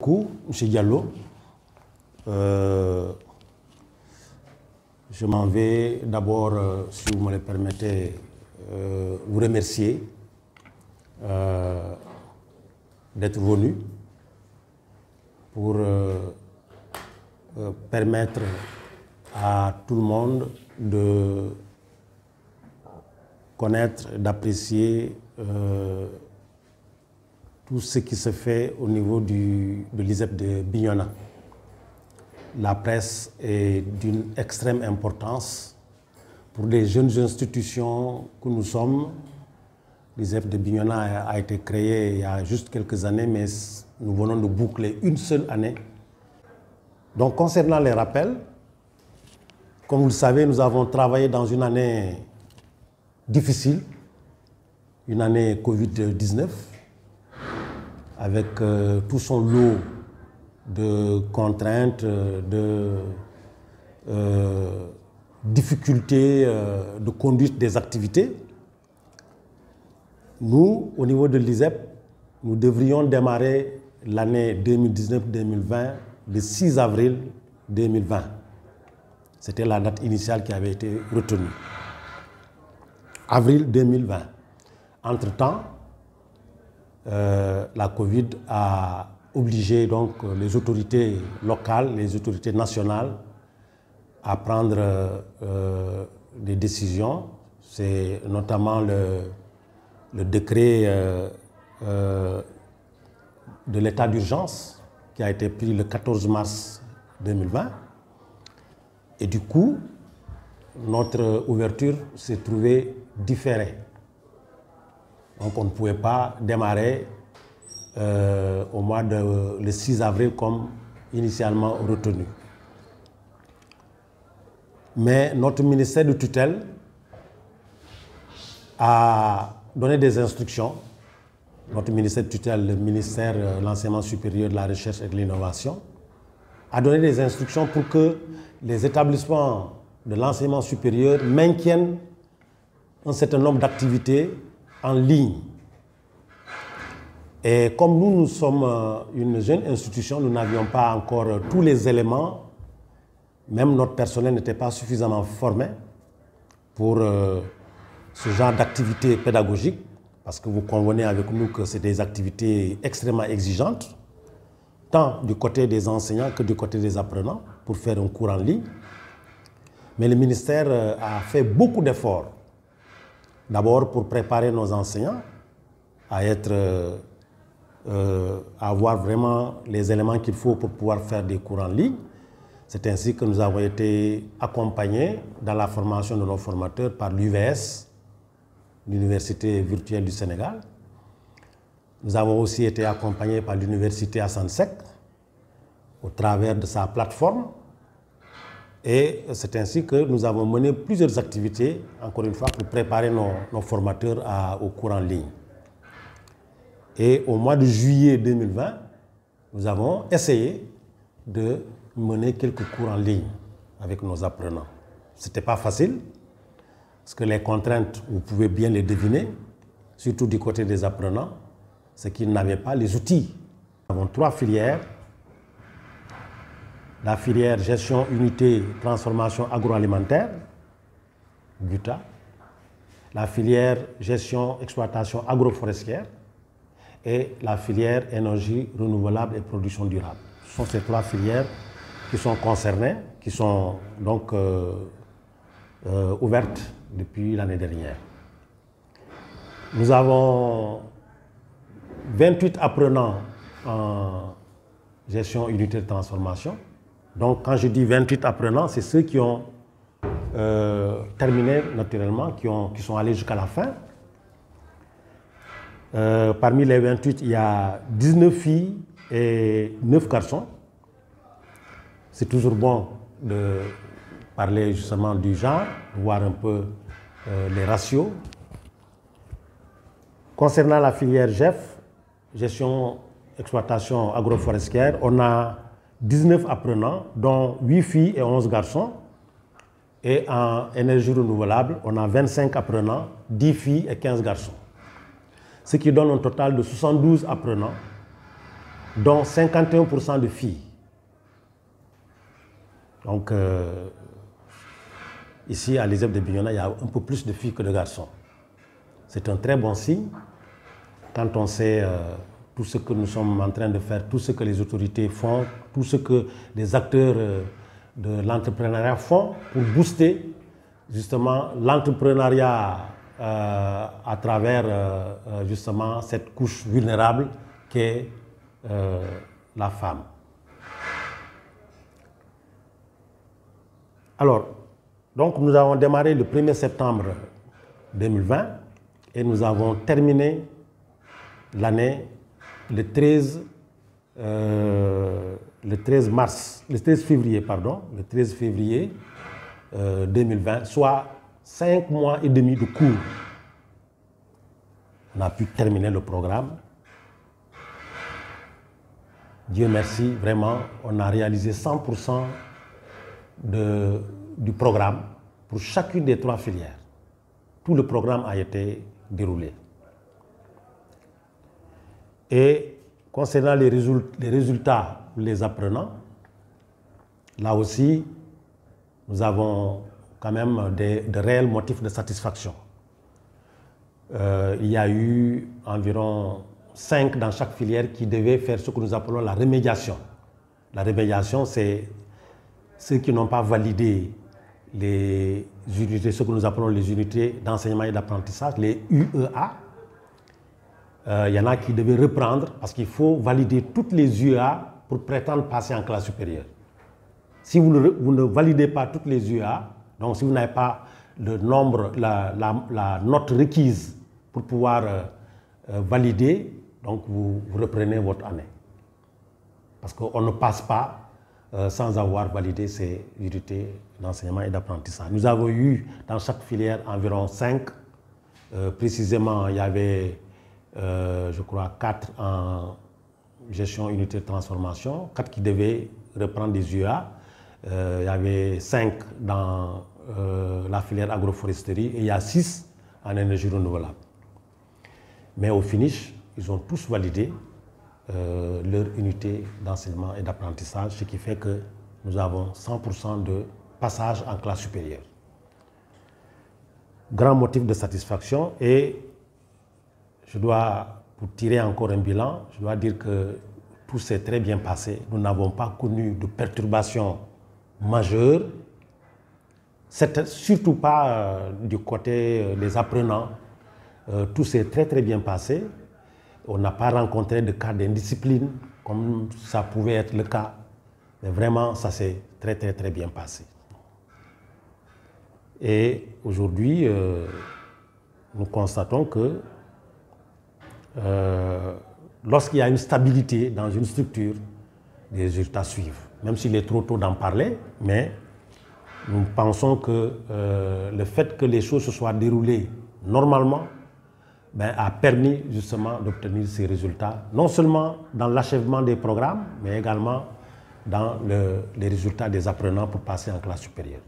Beaucoup, M. Diallo. Je m'en vais d'abord, si vous me le permettez, vous remercier d'être venu pour permettre à tout le monde de connaître, d'apprécier tout ce qui se fait au niveau de l'ISEP de Bignona. La presse est d'une extrême importance pour les jeunes institutions que nous sommes. L'ISEP de Bignona a été créé il y a juste quelques années, mais nous venons de boucler une seule année. Donc, concernant les rappels, comme vous le savez, nous avons travaillé dans une année difficile, une année Covid-19, avec tout son lot de contraintes, de difficultés de conduite des activités. Nous, au niveau de l'ISEP, nous devrions démarrer l'année 2019-2020 le 6 avril 2020. C'était la date initiale qui avait été retenue. Avril 2020. Entre-temps, la Covid a obligé donc les autorités locales, les autorités nationales à prendre des décisions. C'est notamment le décret de l'état d'urgence qui a été pris le 14 mars 2020. Et du coup, notre ouverture s'est trouvée différée. Donc on ne pouvait pas démarrer au mois le 6 avril comme initialement retenu. Mais notre ministère de tutelle a donné des instructions. Notre ministère de tutelle, le ministère de l'Enseignement supérieur, de la Recherche et de l'Innovation, a donné des instructions pour que les établissements de l'enseignement supérieur maintiennent un certain nombre d'activités en ligne. Et comme nous sommes une jeune institution, nous n'avions pas encore tous les éléments, même notre personnel n'était pas suffisamment formé pour ce genre d'activités pédagogiques, parce que vous convenez avec nous que c'est des activités extrêmement exigeantes, tant du côté des enseignants que du côté des apprenants, pour faire un cours en ligne. Mais le ministère a fait beaucoup d'efforts, d'abord pour préparer nos enseignants à avoir vraiment les éléments qu'il faut pour pouvoir faire des cours en ligne. C'est ainsi que nous avons été accompagnés dans la formation de nos formateurs par l'UVS, l'Université virtuelle du Sénégal. Nous avons aussi été accompagnés par l'Université Assane Seck au travers de sa plateforme. Et c'est ainsi que nous avons mené plusieurs activités, encore une fois, pour préparer nos formateurs au cours en ligne. Et au mois de juillet 2020, nous avons essayé de mener quelques cours en ligne avec nos apprenants. Ce n'était pas facile, parce que les contraintes, vous pouvez bien les deviner, surtout du côté des apprenants, c'est qu'ils n'avaient pas les outils. Nous avons 3 filières. La filière gestion, unité, transformation agroalimentaire, GUTA. La filière gestion, exploitation agroforestière et la filière énergie renouvelable et production durable. Ce sont ces 3 filières qui sont concernées, qui sont donc ouvertes depuis l'année dernière. Nous avons 28 apprenants en gestion, unité de transformation. Donc, quand je dis 28 apprenants, c'est ceux qui ont terminé naturellement, qui sont allés jusqu'à la fin. Parmi les 28, il y a 19 filles et 9 garçons. C'est toujours bon de parler justement du genre, de voir un peu les ratios. Concernant la filière GEF, gestion, exploitation agroforestière, on a 19 apprenants, dont 8 filles et 11 garçons. Et en énergie renouvelable, on a 25 apprenants, 10 filles et 15 garçons. Ce qui donne un total de 72 apprenants dont 51% de filles. Donc, ici, à l'ISEP de Bignona, il y a un peu plus de filles que de garçons. C'est un très bon signe quand on sait tout ce que nous sommes en train de faire, tout ce que les autorités font, tout ce que les acteurs de l'entrepreneuriat font pour booster justement l'entrepreneuriat à travers justement cette couche vulnérable qu'est la femme. Alors, donc nous avons démarré le 1er septembre 2020 et nous avons terminé l'année le 13 février 2020, soit 5 mois et demi de cours. On a pu terminer le programme. Dieu merci, vraiment, on a réalisé 100% du programme pour chacune des 3 filières. Tout le programme a été déroulé. Et concernant les résultats pour les apprenants, là aussi, nous avons quand même de réels motifs de satisfaction. Il y a eu environ 5 dans chaque filière qui devaient faire ce que nous appelons la remédiation. La remédiation, c'est ceux qui n'ont pas validé les unités, ce que nous appelons les unités d'enseignement et d'apprentissage, les UEA. Il y en a qui devaient reprendre parce qu'il faut valider toutes les UEA pour prétendre passer en classe supérieure. Si vous ne validez pas toutes les UEA, donc si vous n'avez pas le nombre, la note requise pour pouvoir valider, donc vous reprenez votre année. Parce qu'on ne passe pas sans avoir validé ces unités d'enseignement et d'apprentissage. Nous avons eu dans chaque filière environ 5. Précisément, il y avait, je crois, 4 en gestion unité de transformation, 4 qui devaient reprendre des UEA. Il y avait 5 dans la filière agroforesterie et il y a 6 en énergie renouvelable. Mais au finish, ils ont tous validé leur unité d'enseignement et d'apprentissage, ce qui fait que nous avons 100% de passage en classe supérieure. Grand motif de satisfaction et je dois, pour tirer encore un bilan, je dois dire que tout s'est très bien passé. Nous n'avons pas connu de perturbations majeures, surtout pas du côté des apprenants. Tout s'est très bien passé. On n'a pas rencontré de cas d'indiscipline comme ça pouvait être le cas. Mais vraiment, ça s'est très bien passé. Et aujourd'hui, nous constatons que lorsqu'il y a une stabilité dans une structure, les résultats suivent. Même s'il est trop tôt d'en parler, mais nous pensons que le fait que les choses se soient déroulées normalement a permis justement d'obtenir ces résultats, non seulement dans l'achèvement des programmes, mais également dans les résultats des apprenants pour passer en classe supérieure.